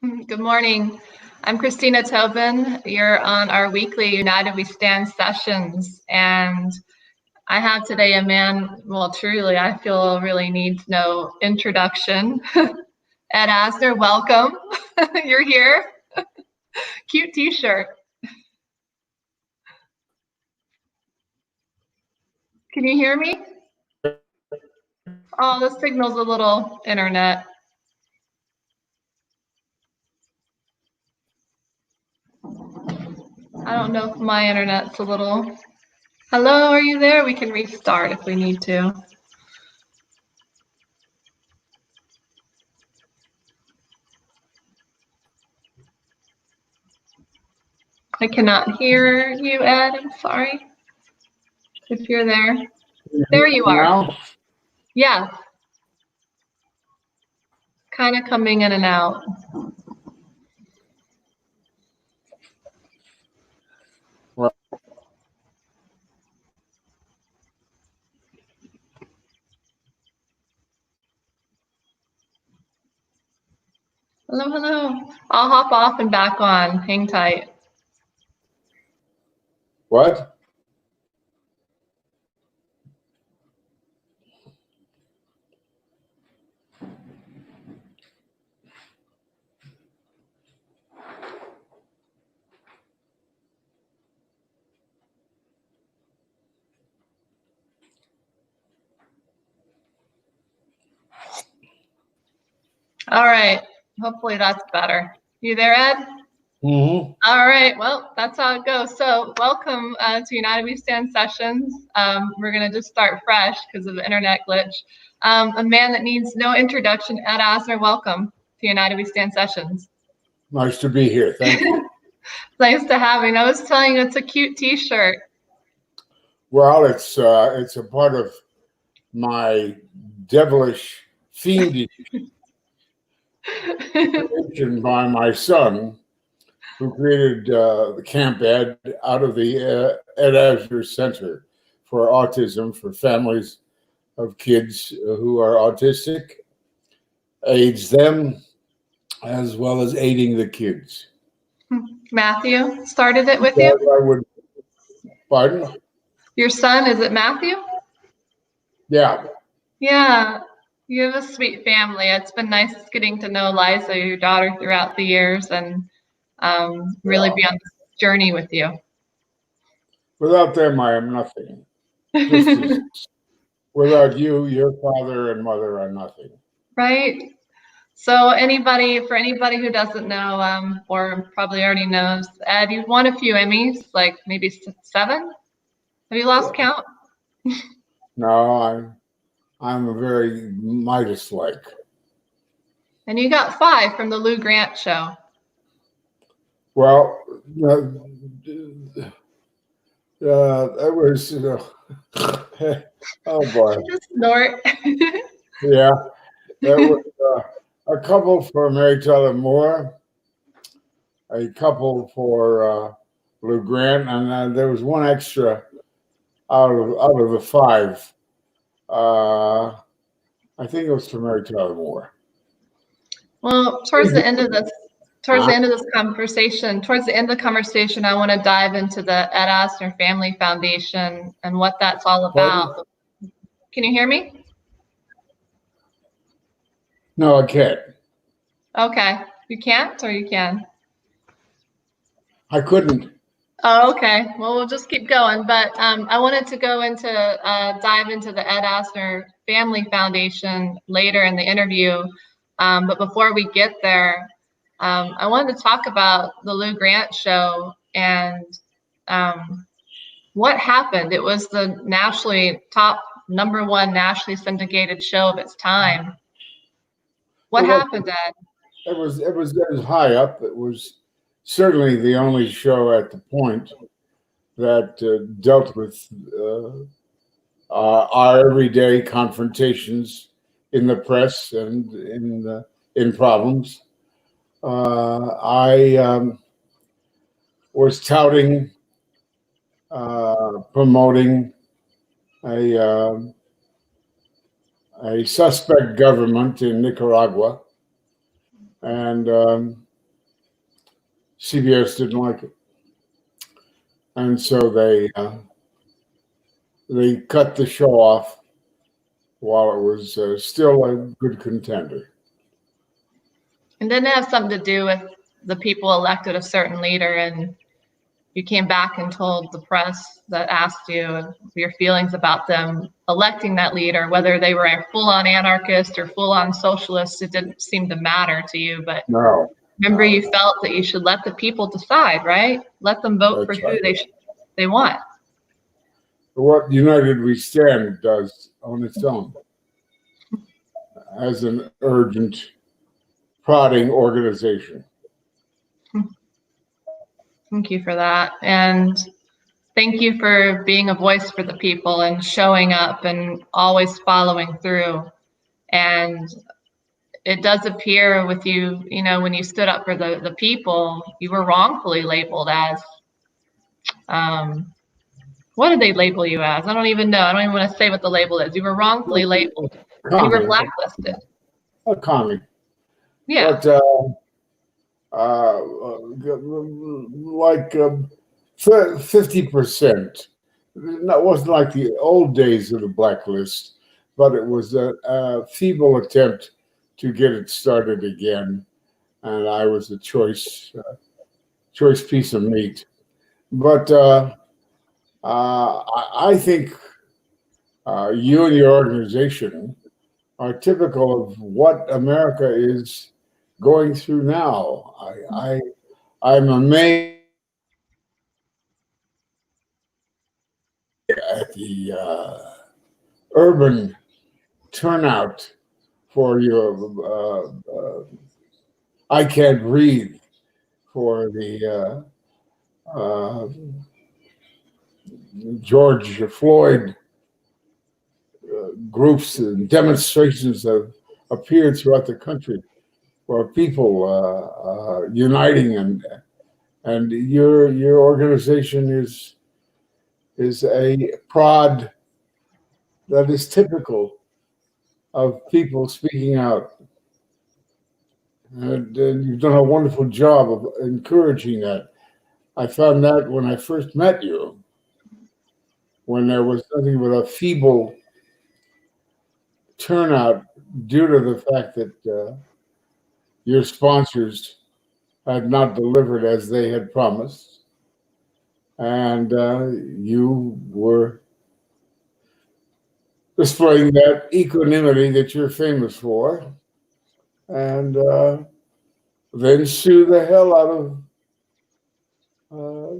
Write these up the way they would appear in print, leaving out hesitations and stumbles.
Good morning. I'm Christina Tobin. You're on our weekly United We Stand sessions. And I have today a man, well, truly, I feel really needs no introduction. Ed Asner, welcome. You're here. Cute t-shirt. Can you hear me? Oh, the signal's a little internet. I don't know if my internet's a little. Hello, are you there? We can restart if we need to. I cannot hear you, Ed. I'm sorry. If you're there. There you are. Now? Yeah. Kind of coming in and out. Well, Hello, hello. I'll hop off and back on. Hang tight. what? All right. Hopefully that's better. You there, Ed? Mm-hmm. All right. Well, that's how it goes. So welcome to United We Stand sessions. We're going to just start fresh because of the internet glitch. A man that needs no introduction, Ed Asner, welcome to United We Stand sessions. Nice to be here. Thank you. Nice to have you. And I was telling you, it's a cute t-shirt. Well, it's a part of my devilish fiendish creation by my son, who created the Camp Ed out of the Ed Asner Center for Autism for families of kids who are autistic, aids them, as well as aiding the kids. Matthew started it with you? I would, pardon? Your son, is it Matthew? Yeah. Yeah, you have a sweet family. It's been nice getting to know Liza, your daughter, throughout the years, and really be on this journey with you. Without them, I am nothing. Just as without you, your father and mother are nothing. Right? So for anybody who doesn't know, or probably already knows, Ed, you've won a few Emmys, like maybe 7? Have you lost count? No, I'm a very Midas-like. And you got 5 from the Lou Grant show. Well, it was, oh boy. Just snort. Yeah, there was a couple for Mary Tyler Moore, a couple for Lou Grant, and there was one extra out of the 5. I think it was for Mary Tyler Moore. Well, towards the end of the conversation, I want to dive into the Ed Asner Family Foundation and what that's all about. Can you hear me? No, I can't. Okay. You can't, or you can? I couldn't. Oh, okay. Well, we'll just keep going. But I wanted to go into dive into the Ed Asner Family Foundation later in the interview. But before we get there, I wanted to talk about the Lou Grant show and what happened. It was the #1 nationally syndicated show of its time. What happened, Ed? It was high up. It was certainly the only show at the point that dealt with our everyday confrontations in the press and in problems. I was touting, promoting a suspect government in Nicaragua, and CBS didn't like it, and so they cut the show off while it was still a good contender. And didn't it have something to do with the people elected a certain leader, and you came back and told the press that asked you your feelings about them electing that leader, whether they were a full-on anarchist or full-on socialist, it didn't seem to matter to you. But No. remember, you felt that you should let the people decide, right? Let them vote for who they want. What United We Stand does on its own as an urgent, prodding organization. Thank you for that. And thank you for being a voice for the people and showing up and always following through. And it does appear with you, you know, when you stood up for the people, you were wrongfully labeled as, what did they label you as? I don't even know. I don't even want to say what the label is. You were wrongfully labeled. And you were blacklisted. A commie. Yeah. But like 50%. That wasn't like the old days of the blacklist, but it was a feeble attempt to get it started again. And I was a choice piece of meat. But I think you and your organization are typical of what America is going through now. I'm amazed at the urban turnout for your I Can't Breathe, for the George Floyd groups and demonstrations have appeared throughout the country, where people uniting, and your organization is a prod that is typical of people speaking out. And you've done a wonderful job of encouraging that. I found that when I first met you, when there was nothing but a feeble turnout due to the fact that your sponsors had not delivered as they had promised. And you were displaying that equanimity that you're famous for, and then sue the hell out of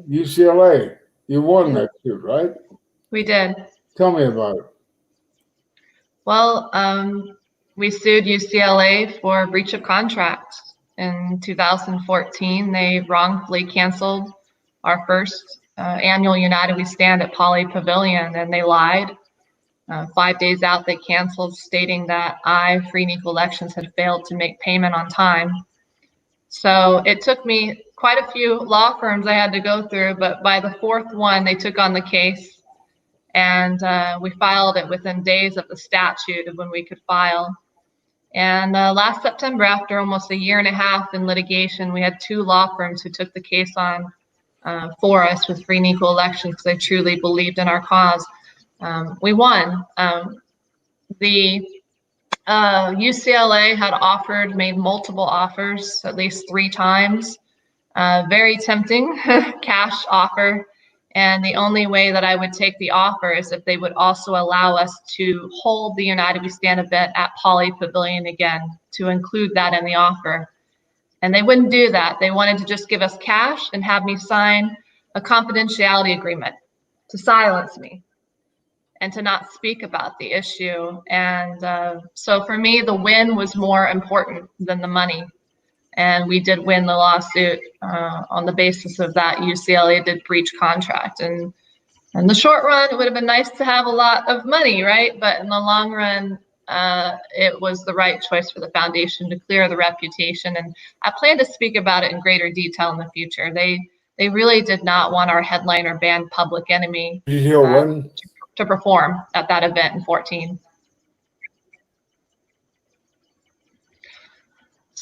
UCLA. You won that suit, right? We did. Tell me about it. Well, we sued UCLA for breach of contract. In 2014, they wrongfully canceled our first annual United We Stand at Poly Pavilion, and they lied. 5 days out, they canceled, stating that Free and Equal Elections had failed to make payment on time. So it took me quite a few law firms I had to go through, but by the fourth one, they took on the case, and we filed it within days of the statute of when we could file. And last September, after almost a year and a half in litigation, we had 2 law firms who took the case on for us with Free and Equal Elections because they truly believed in our cause. We won. The UCLA had made multiple offers, at least 3 times. Very tempting cash offer. And the only way that I would take the offer is if they would also allow us to hold the United We Stand event at Poly Pavilion again, to include that in the offer. And they wouldn't do that. They wanted to just give us cash and have me sign a confidentiality agreement to silence me and to not speak about the issue. And so for me, the win was more important than the money. And we did win the lawsuit on the basis of that UCLA did breach contract. And in the short run, it would have been nice to have a lot of money, right? But in the long run, it was the right choice for the foundation to clear the reputation. And I plan to speak about it in greater detail in the future. They really did not want our headliner band Public Enemy to perform at that event in 2014.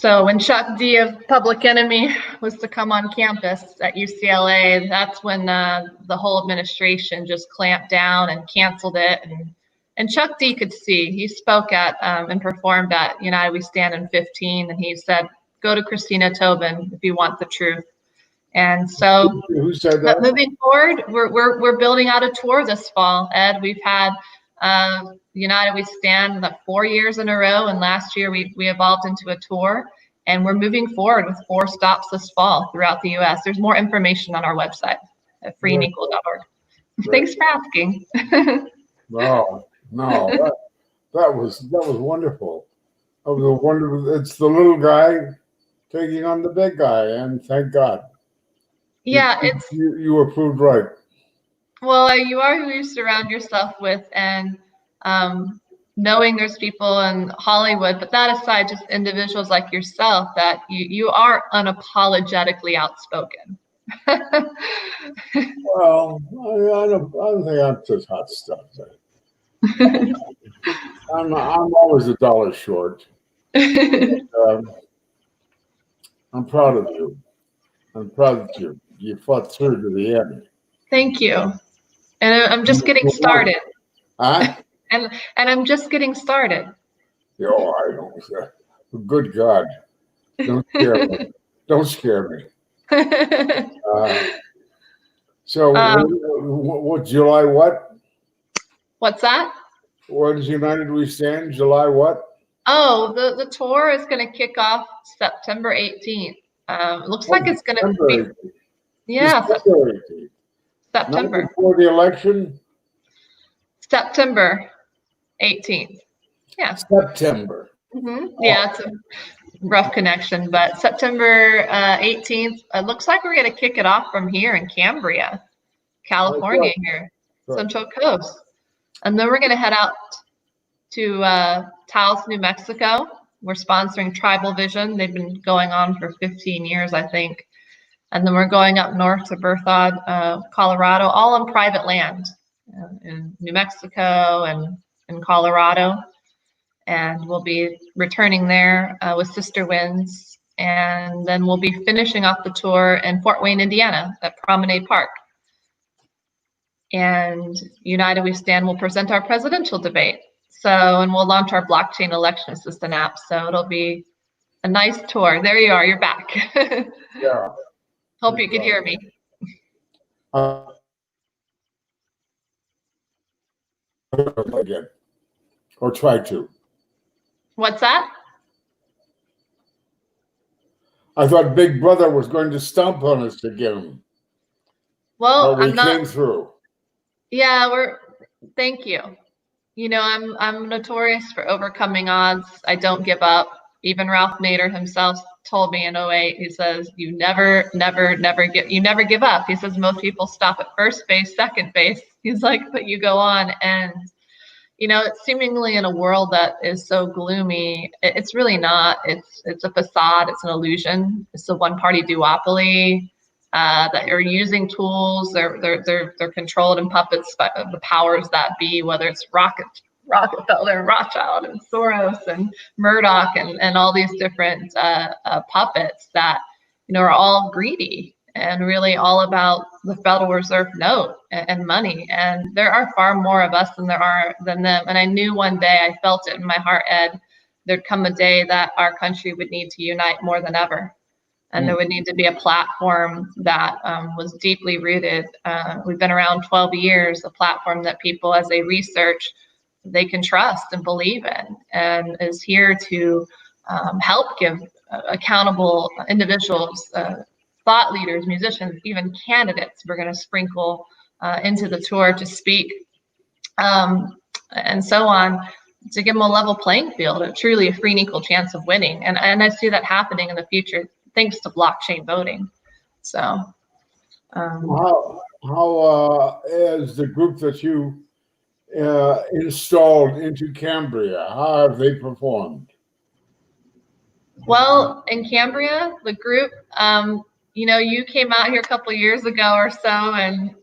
So when Chuck D of Public Enemy was to come on campus at UCLA, that's when the whole administration just clamped down and canceled it. And Chuck D could see. He spoke at and performed at United We Stand in 15, and he said, "Go to Christina Tobin if you want the truth." And so, who said that? Moving forward, we're building out a tour this fall. Ed, we've had United We Stand 4 years in a row, and last year we evolved into a tour, and we're moving forward with 4 stops this fall throughout the U.S. There's more information on our website at freeandequal.org. Thanks for asking. No, that was wonderful. That was a wonderful. It's the little guy taking on the big guy, and thank God. Yeah, you were proved right. Well, you are who you surround yourself with, and knowing there's people in Hollywood, but that aside, just individuals like yourself, that you are unapologetically outspoken. Well, I don't think I'm such hot stuff. I'm always a dollar short. I'm proud of you. I'm proud of you. You fought through to the end. Thank you. And I'm just getting started. Huh? And I'm just getting started. Oh, I don't. Good God. Don't scare me. Don't scare me. So, what, July what? What's that? When's United We Stand? July what? Oh, the tour is going to kick off September 18th. It looks like it's going to be. Yeah. September. Not before the election? September 18th. Yeah. September. Yeah, it's a rough connection, but September 18th. It looks like we're going to kick it off from here in Cambria, California, here, Central Coast. And then we're going to head out to Taos, New Mexico. We're sponsoring Tribal Vision. They've been going on for 15 years, I think. And then we're going up north to Berthoud, Colorado, all on private land in New Mexico and in Colorado. And we'll be returning there with Sister Winds. And then we'll be finishing off the tour in Fort Wayne, Indiana at Promenade Park. And United We Stand will present our presidential debate. And we'll launch our blockchain election assistant app. So it'll be a nice tour. There you are. You're back. Yeah. Hope you could hear me. Again, or try to. What's that? I thought Big Brother was going to stomp on us again. Well, but we came through. Yeah, thank you. You know, I'm notorious for overcoming odds. I don't give up. Even Ralph Nader himself told me in 2008, he says, you never give up. He says most people stop at first base, second base. He's like, but you go on. And, you know, it's seemingly in a world that is so gloomy. It's really not. It's a facade. It's an illusion. It's a one-party duopoly. That are using tools. They're controlled and puppets by the powers that be, whether it's Rockefeller, and Rothschild, and Soros, and Murdoch, and all these different puppets that, you know, are all greedy and really all about the Federal Reserve note and money. And there are far more of us than there are than them. And I knew one day, I felt it in my heart, Ed, there'd come a day that our country would need to unite more than ever. And there would need to be a platform that was deeply rooted. We've been around 12 years, a platform that people, as they research, they can trust and believe in, and is here to help give accountable individuals, thought leaders, musicians, even candidates. We're going to sprinkle into the tour to speak and so on, to give them a level playing field, truly a free and equal chance of winning. And I see that happening in the future, thanks to blockchain voting. So how is the group that you installed into Cambria, how have they performed? Well, in Cambria, the group, you know, you came out here a couple of years ago or so, and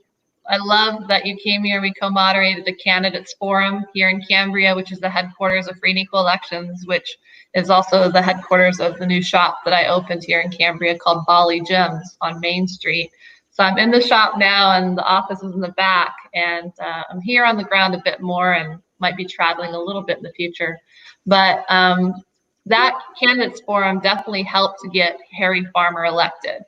I love that you came here. We co-moderated the Candidates Forum here in Cambria, which is the headquarters of Free and Equal Elections, which is also the headquarters of the new shop that I opened here in Cambria called Bali Gems on Main Street. So I'm in the shop now, and the office is in the back, and I'm here on the ground a bit more and might be traveling a little bit in the future. But that candidates forum definitely helped to get Harry Farmer elected.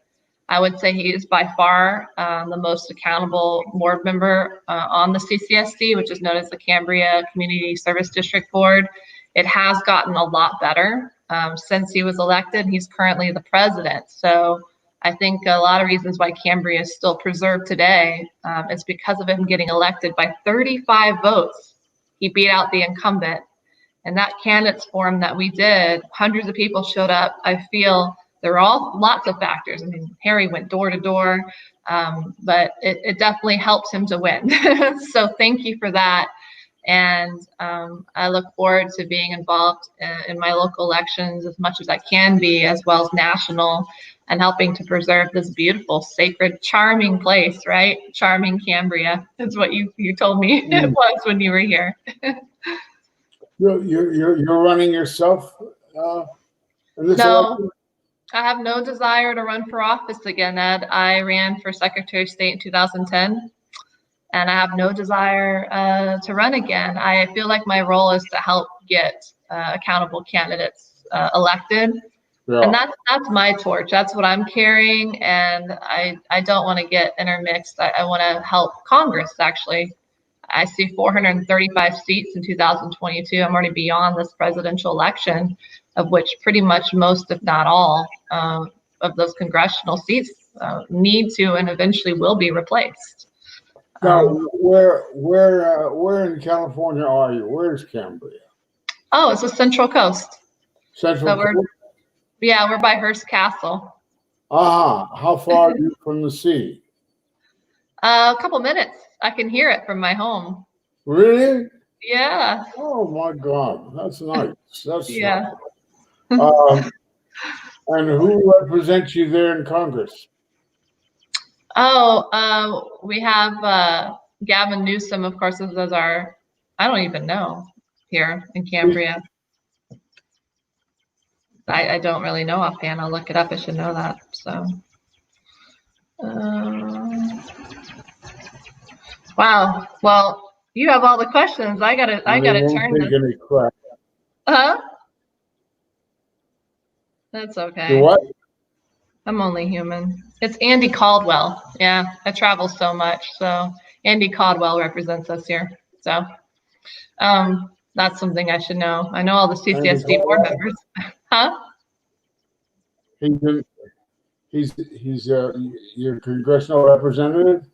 I would say he is by far the most accountable board member on the CCSD, which is known as the Cambria Community Service District Board. It has gotten a lot better since he was elected. He's currently the president. So I think a lot of reasons why Cambria is still preserved today is because of him getting elected by 35 votes. He beat out the incumbent. And that candidates forum that we did, hundreds of people showed up. I feel there are all lots of factors. I mean, Harry went door to door, but it definitely helped him to win. So thank you for that. And I look forward to being involved in my local elections as much as I can be, as well as national, and helping to preserve this beautiful, sacred, charming place, right? Charming Cambria is what you told me it was when you were here. You're running yourself in this election? I have no desire to run for office again, Ed. I ran for Secretary of State in 2010, and I have no desire to run again. I feel like my role is to help get accountable candidates elected. Yeah. And that's my torch. That's what I'm carrying, and I don't want to get intermixed. I want to help Congress, actually. I see 435 seats in 2022. I'm already beyond this presidential election, of which pretty much most, if not all, of those congressional seats need to and eventually will be replaced. Now, where in California are you? Where's Cambria? Oh, it's the Central Coast. Central Coast? Yeah, we're by Hearst Castle. How far are you from the sea? A couple minutes. I can hear it from my home. Really? Yeah. Oh my God, that's nice. That's yeah. Nice. And who represents you there in Congress? Oh, we have Gavin Newsom, of course, as our, I don't even know, here in Cambria. I don't really know offhand. I'll look it up. I should know that. So, wow. Well, you have all the questions. I gotta turn this. Huh? That's okay. What? I'm only human. It's Andy Caldwell. Yeah, I travel so much. So Andy Caldwell represents us here. So that's something I should know. I know all the CCSD board members. Huh? He's your congressional representative?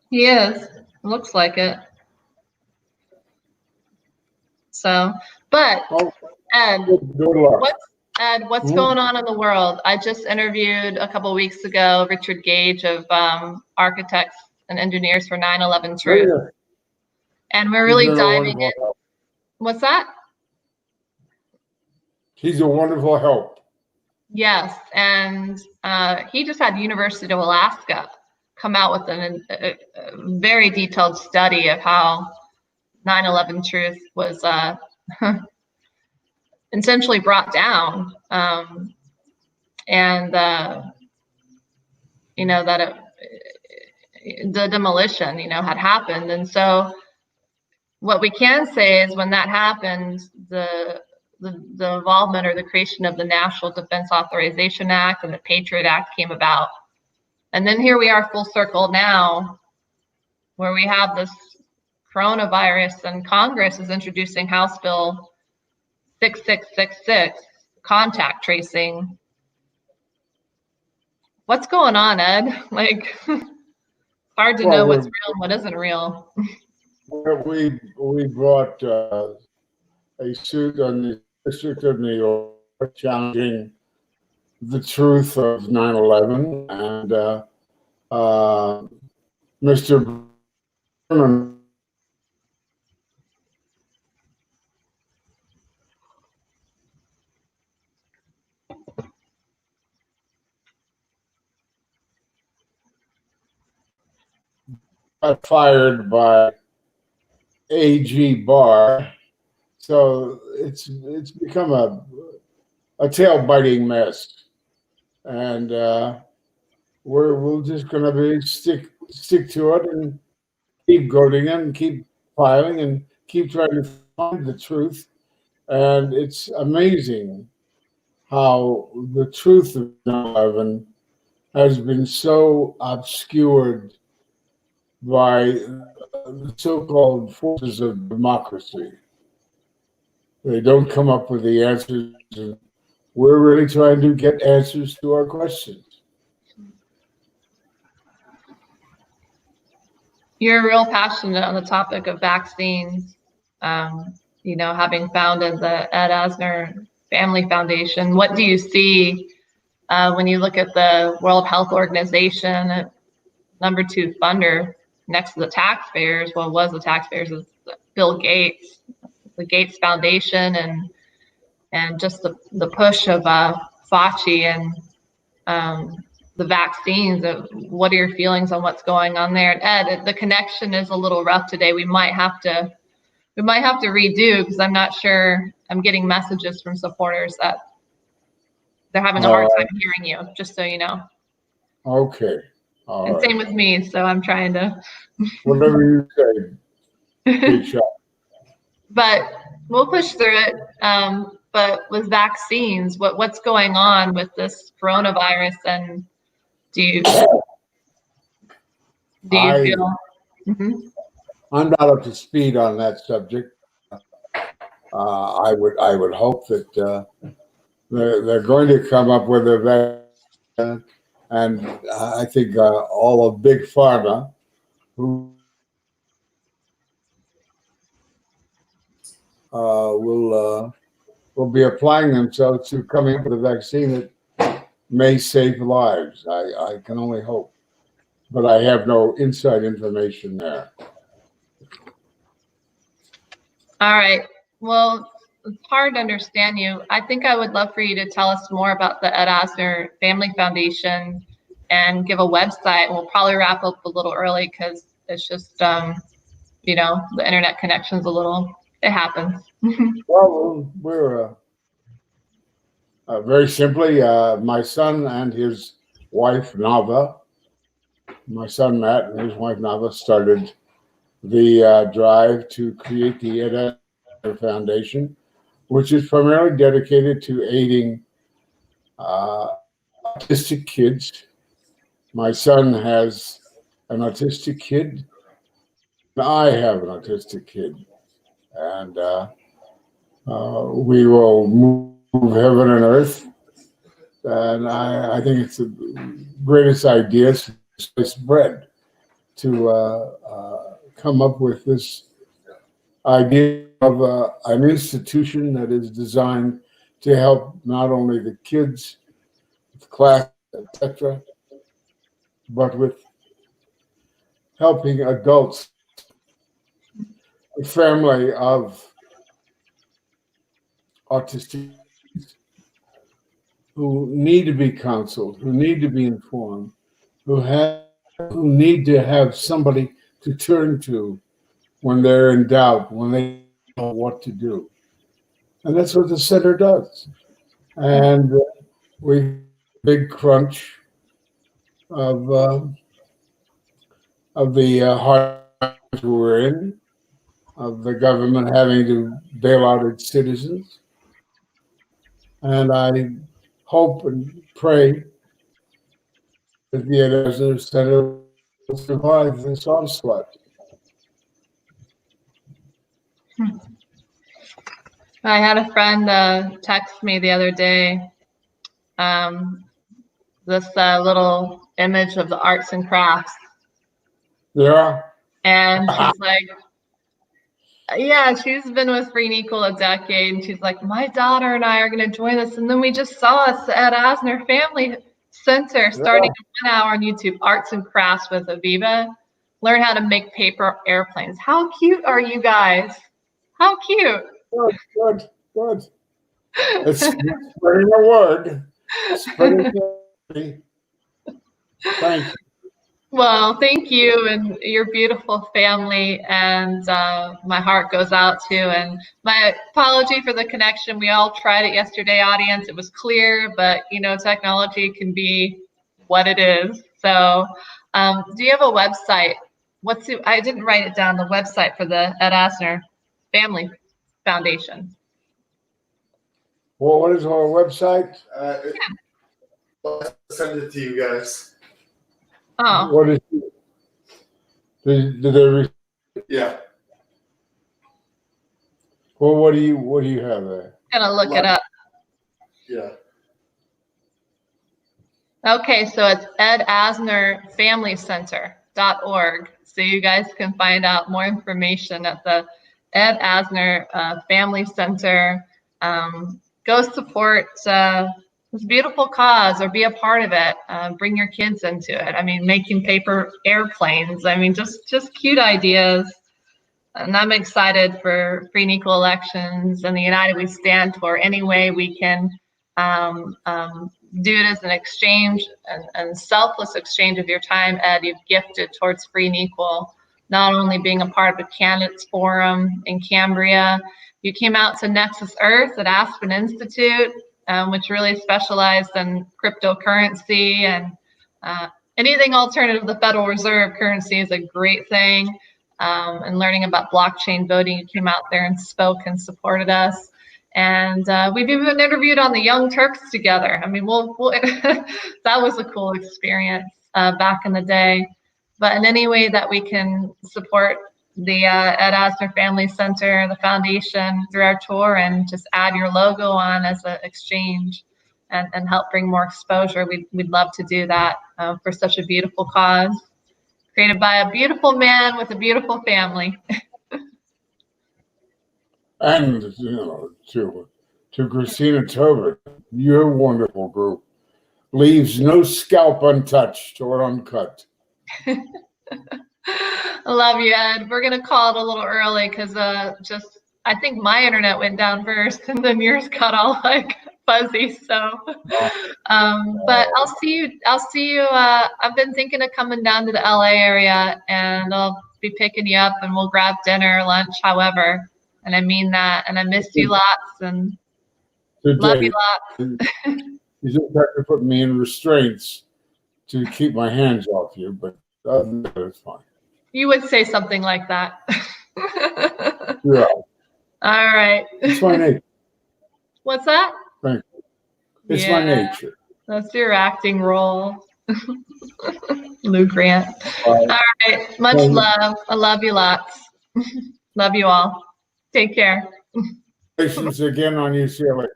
He is. Looks like it. So, but Ed, what's going on in the world? I just interviewed a couple of weeks ago Richard Gage of Architects and Engineers for 9/11 Truth. Oh, yeah. And we're really diving in. What's that? He's a wonderful help. Yes, and he just had University of Alaska come out with a very detailed study of how 9/11 Truth was essentially brought down, and you know, that the demolition, you know, had happened. And so what we can say is when that happened, the involvement or the creation of the National Defense Authorization Act and the Patriot Act came about. And then here we are full circle now, where we have this coronavirus, and Congress is introducing House Bill 6666, contact tracing. What's going on, Ed? Like, hard to know what's real and what isn't real. We brought a suit on the District of New York challenging the truth of 9/11, and Mr. Berman got fired by AG Barr, so it's become a tail-biting mess, and we're just going to be stick to it and keep goading it and keep filing and keep trying to find the truth. And it's amazing how the truth of 9/11 has been so obscured by the so-called forces of democracy. They don't come up with the answers, and we're really trying to get answers to our questions. You're real passionate on the topic of vaccines. Having founded the Ed Asner Family Foundation, what do you see when you look at the World Health Organization, number 2 funder next to the taxpayers? Well, was the taxpayers is Bill Gates, the Gates Foundation, and just the push of Fauci and the vaccines. What are your feelings on what's going on there? And Ed, the connection is a little rough today. We might have to redo, because I'm not sure. I'm getting messages from supporters that they're having a hard time hearing you, just so you know. Okay. And same with me, so I'm trying to. Whatever you say, good shot. But we'll push through it. But with vaccines, what's going on with this coronavirus, and do you feel? Mm-hmm. I'm not up to speed on that subject. I would hope that they're going to come up with a vaccine, and I think all of big pharma who will be applying themselves to coming up with a vaccine that may save lives. I can only hope, but I have no inside information there. All right. Well, it's hard to understand you. I think I would love for you to tell us more about the Ed Asner Family Foundation and give a website. We'll probably wrap up a little early because it's just, the internet connection's it happens. Well, we're very simply, my son and his wife, Nava, my son, Matt, and his wife, Nava, started the drive to create the Ed Asner Foundation, which is primarily dedicated to aiding autistic kids. My son has an autistic kid, and I have an autistic kid. And we will move heaven and earth. And I think it's the greatest idea since bread to come up with this idea of an institution that is designed to help not only the kids, the class, etc., but with helping adults, a family of autistic kids who need to be counseled, who need to be informed, who need to have somebody to turn to when they're in doubt, when they don't know what to do. And that's what the center does. And we big crunch of the hard times we're in, of the government having to bail out its citizens. And I hope and pray that the Ed Asner Center will survive this onslaught. I had a friend text me the other day, this little image of the arts and crafts. Yeah. And she's like, yeah, she's been with Free and Equal a decade, and she's like, my daughter and I are going to join this. And then we just saw us at Asner Family Center starting in 1 hour on YouTube, Arts and Crafts with Aviva. Learn how to make paper airplanes. How cute are you guys? How cute. Good. It's spreading the word. Spreading the word. Thank you. Well, thank you and your beautiful family, and my heart goes out to you. And my apology for the connection. We all tried it yesterday, audience. It was clear, but technology can be what it is. So, do you have a website? I didn't write it down. The website for the Ed Asner Family Foundation. Well, what is our website? I'll send it to you guys. Oh. What is it? Did they? Yeah. Well, what do you have there? Gonna look it up. Yeah. Okay, so it's edasnerfamilycenter.org. So you guys can find out more information at the Ed Asner Family Center. Go support this beautiful cause or be a part of it. Bring your kids into it. I mean, making paper airplanes. I mean, just cute ideas. And I'm excited for free and equal elections and the United We Stand for any way we can do it as an exchange and selfless exchange of your time, Ed, you've gifted towards free and equal, not only being a part of the candidates forum in Cambria, you came out to Nexus Earth at Aspen Institute, which really specialized in cryptocurrency and anything alternative to the Federal Reserve currency is a great thing. And learning about blockchain voting, you came out there and spoke and supported us. And we've even interviewed on the Young Turks together. I mean, we'll that was a cool experience back in the day. But in any way that we can support the Ed Asner Family Center, the foundation through our tour, and just add your logo on as an exchange and help bring more exposure, we'd love to do that for such a beautiful cause created by a beautiful man with a beautiful family. And to Christina Tobin, your wonderful group leaves no scalp untouched or uncut. I love you, Ed. We're gonna call it a little early because I think my internet went down first and then yours got all like fuzzy. So, but I'll see you. I've been thinking of coming down to the LA area and I'll be picking you up and we'll grab dinner, lunch, however. And I mean that. And I miss you lots and love you lots. You just have to put me in restraints to keep my hands off you, but other than that, it's fine. You would say something like that. Yeah. All right. It's my nature. What's that? Thank you. It's my nature. That's your acting role. Lou Grant. All right. Much love. I love you lots. Love you all. Take care. Congratulations again on UCLA.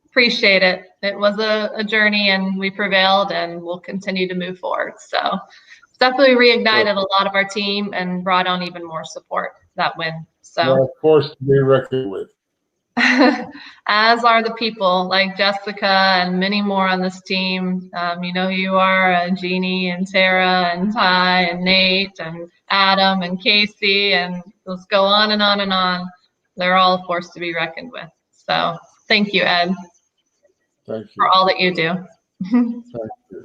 Appreciate it. It was a journey and we prevailed and we'll continue to move forward. So it's definitely reignited a lot of our team and brought on even more support that win. So You're a force to be reckoned with. As are the people like Jessica and many more on this team. You know who you are, Jeannie and Tara and Ty and Nate and Adam and Casey, and let's go on and on and on. They're all a force to be reckoned with. So thank you, Ed. Thank you. For all that you do. Thank you.